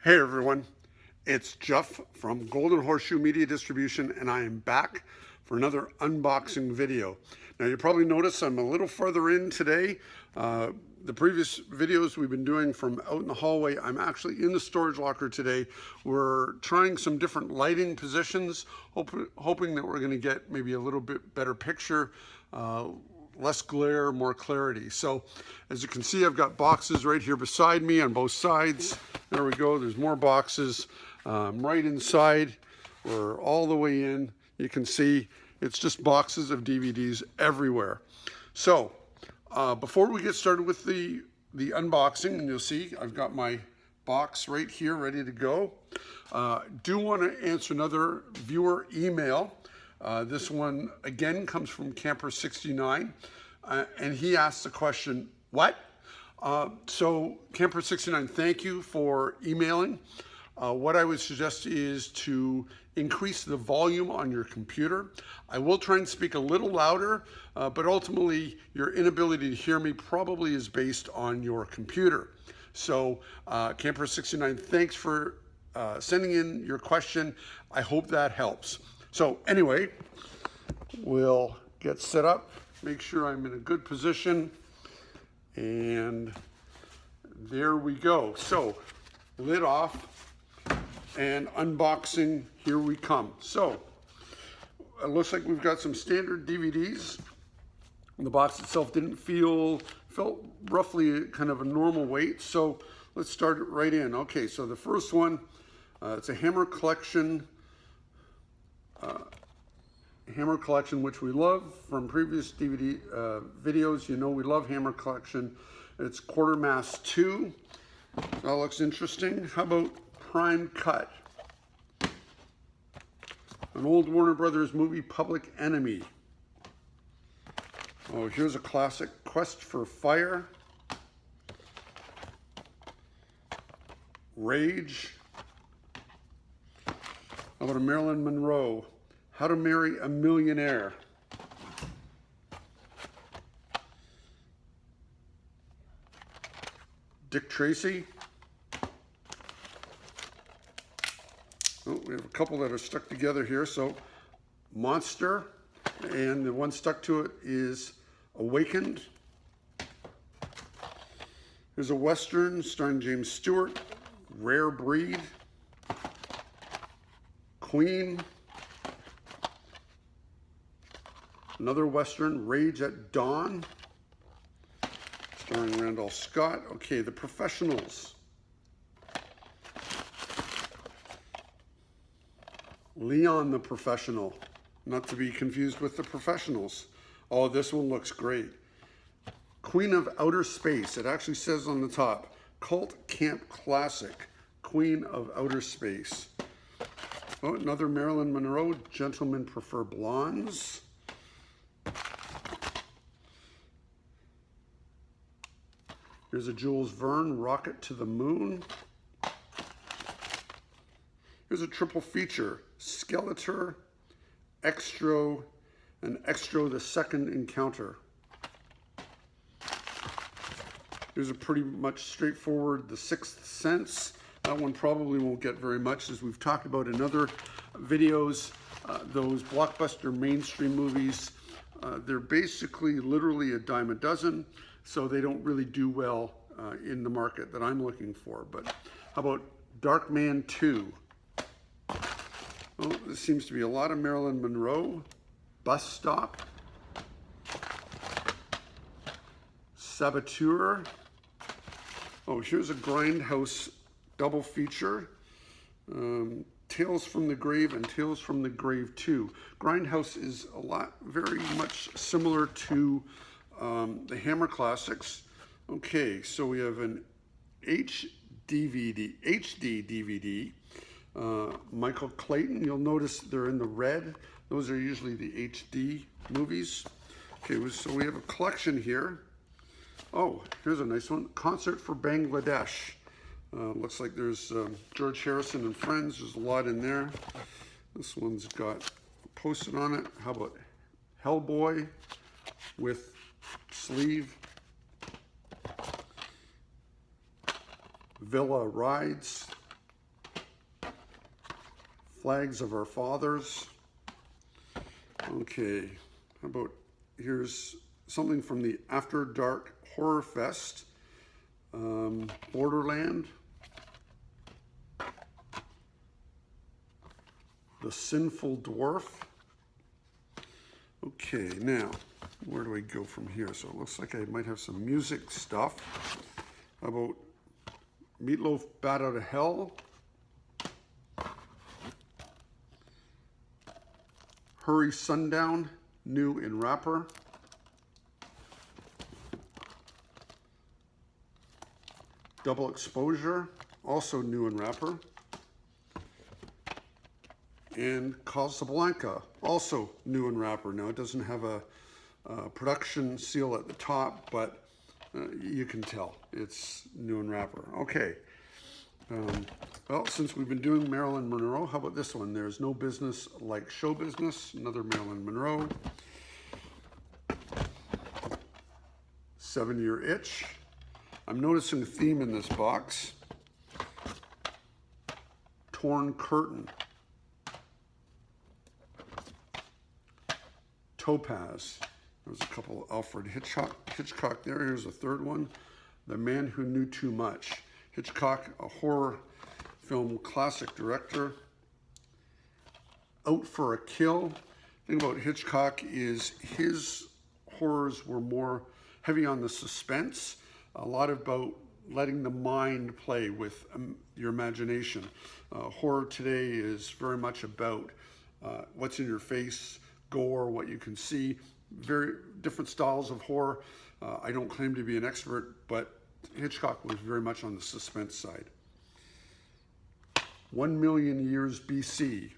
Hey everyone, it's Jeff from Golden Horseshoe Media Distribution, and I am back for another unboxing video. Now you probably noticed I'm a little further in today. The previous videos we've been doing from out in the hallway, I'm actually in the storage locker today. We're trying some different lighting positions, hoping that we're going to get maybe a little bit better picture, less glare, more clarity. So as you can see, I've got boxes right here beside me on both sides. There we go, there's more boxes right inside. We're all the way in. You can see it's just boxes of DVDs everywhere. So before we get started with the unboxing, and you'll see I've got my box right here ready to go. Do want to answer another viewer email. This one again comes from Camper69, and he asked the question, what? So Camper69, thank you for emailing. What I would suggest is to increase the volume on your computer. I will try and speak a little louder, but ultimately your inability to hear me probably is based on your computer. So Camper69, thanks for sending in your question. I hope that helps. So anyway, we'll get set up, make sure I'm in a good position, and there we go. So lid off and unboxing, here we come. So it looks like we've got some standard DVDs. The box itself felt roughly kind of a normal weight, so let's start it right in. Okay, so the first one, it's a Hammer Collection, which we love from previous DVD videos. You know we love Hammer Collection. It's Quartermass 2. That looks interesting. How about Prime Cut? An old Warner Brothers movie, Public Enemy. Oh, here's a classic, Quest for Fire. Rage. How about a Marilyn Monroe? How to Marry a Millionaire. Dick Tracy. Oh, we have a couple that are stuck together here. So Monster, and the one stuck to it is Awakened. There's a Western starring James Stewart, Rare Breed. Queen. Another Western, Rage at Dawn, starring Randolph Scott. Okay, The Professionals. Leon the Professional, not to be confused with The Professionals. Oh, this one looks great. Queen of Outer Space. It actually says on the top, Cult Camp Classic, Queen of Outer Space. Oh, another Marilyn Monroe, Gentlemen Prefer Blondes. Here's a Jules Verne, Rocket to the Moon. Here's a triple feature, Skeletor, Extro, and Extro the Second Encounter. Here's a pretty much straightforward The Sixth Sense. That one probably won't get very much, as we've talked about in other videos. Those blockbuster mainstream movies, they're basically literally a dime a dozen, so they don't really do well in the market that I'm looking for. But how about Dark Man 2? Oh, there seems to be a lot of Marilyn Monroe. Bus Stop. Saboteur. Oh, here's a Grindhouse double feature. Tales from the Grave and Tales from the Grave 2. Grindhouse is very much similar to the Hammer Classics. Okay, so we have an HD DVD. Michael Clayton, you'll notice they're in the red. Those are usually the HD movies. Okay, so we have a collection here. Oh, here's a nice one. Concert for Bangladesh. Looks like there's George Harrison and Friends. There's a lot in there. This one's got posted on it. How about Hellboy with sleeve? Villa Rides. Flags of Our Fathers. Okay, how about, here's something from the After Dark Horror Fest. Borderland. The Sinful Dwarf. Okay, now, where do I go from here? So it looks like I might have some music stuff. How about Meatloaf, Bat Out of Hell. Hurry Sundown, new in wrapper. Double Exposure, also new in wrapper. And Casablanca, also new in wrapper. Now it doesn't have a production seal at the top, but you can tell it's new in wrapper. Okay, well, since we've been doing Marilyn Monroe, how about this one? There's No Business Like Show Business, another Marilyn Monroe. 7-Year Itch. I'm noticing a theme in this box. Torn Curtain. Topaz. There's a couple of Alfred Hitchcock there. Here's a third one. The Man Who Knew Too Much. Hitchcock, a horror film classic director. Out for a Kill. The thing about Hitchcock is his horrors were more heavy on the suspense, a lot about letting the mind play with your imagination. Horror today is very much about what's in your face, gore, what you can see, very different styles of horror. I don't claim to be an expert, but Hitchcock was very much on the suspense side. 1 Million Years BC,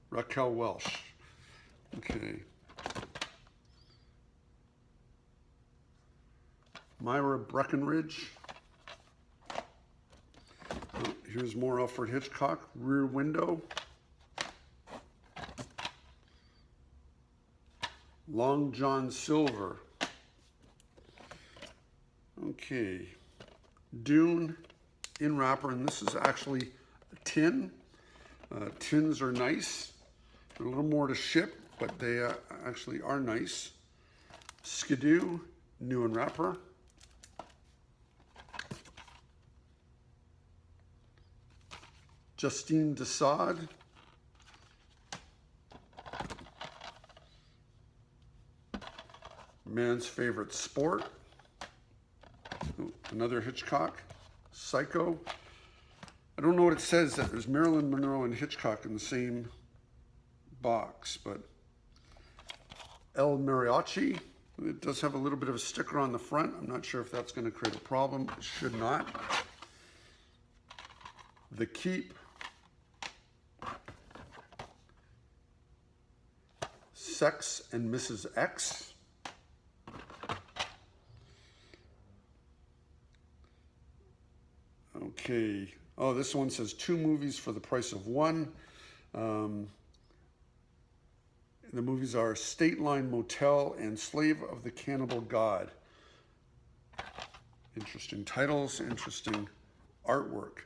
Raquel Welch. Okay. Myra Breckinridge. Oh, here's more Alfred Hitchcock, Rear Window. Long John Silver. Okay, Dune in wrapper, and this is actually a tin. Tins are nice. They're a little more to ship, but they actually are nice. Skidoo, new in wrapper. Justine Desaad. Man's Favorite Sport. Another Hitchcock. Psycho. I don't know what it says that there's Marilyn Monroe and Hitchcock in the same box, but El Mariachi. It does have a little bit of a sticker on the front. I'm not sure if that's going to create a problem. It should not. The Keep. Sex and Mrs. X. Okay. Oh, this one says 2 movies for the price of 1. The movies are State Line Motel and Slave of the Cannibal God. Interesting titles, interesting artwork.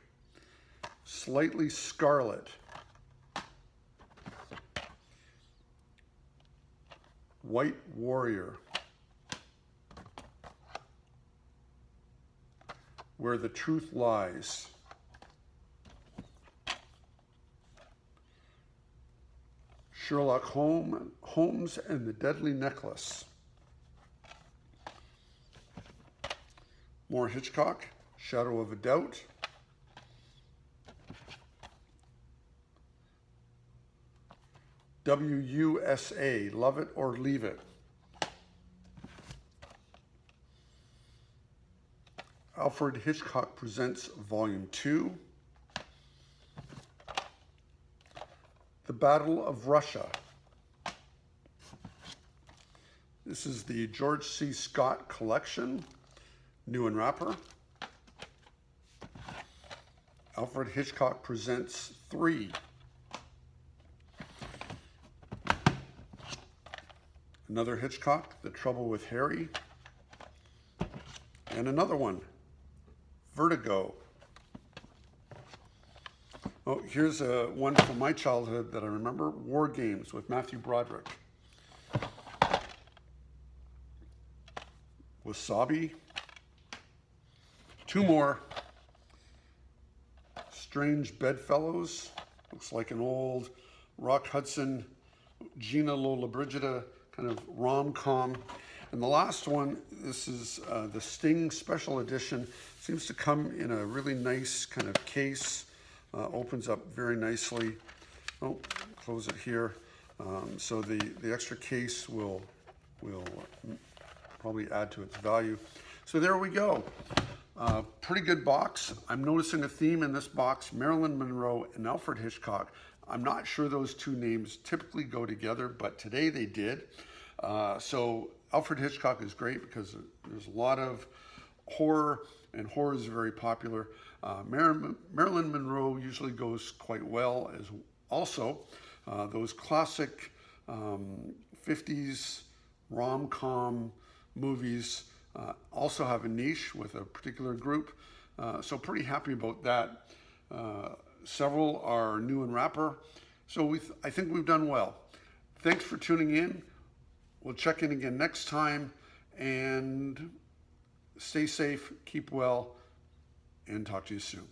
Slightly Scarlet. White Warrior. Where the Truth Lies. Sherlock Holmes and the Deadly Necklace. More Hitchcock, Shadow of a Doubt. WUSA, Love It or Leave It. Alfred Hitchcock Presents Volume 2. The Battle of Russia. This is the George C. Scott collection, new in wrapper. Alfred Hitchcock Presents 3. Another Hitchcock, The Trouble with Harry. And another one, Vertigo. Oh, here's one from my childhood that I remember, War Games with Matthew Broderick. Wasabi. Two more. Strange Bedfellows. Looks like an old Rock Hudson, Gina Lollobrigida kind of rom-com. And the last one, this is the Sting Special Edition. Seems to come in a really nice kind of case. Opens up very nicely. Oh, close it here. So the extra case will probably add to its value. So there we go. Pretty good box. I'm noticing a theme in this box, Marilyn Monroe and Alfred Hitchcock. I'm not sure those two names typically go together, but today they did. So Alfred Hitchcock is great because there's a lot of horror, and horror is very popular. Marilyn Monroe usually goes quite well as also. Those classic 50s rom-com movies also have a niche with a particular group. So pretty happy about that. Several are new and rapper. So I think we've done well. Thanks for tuning in. We'll check in again next time, and stay safe, keep well, and talk to you soon.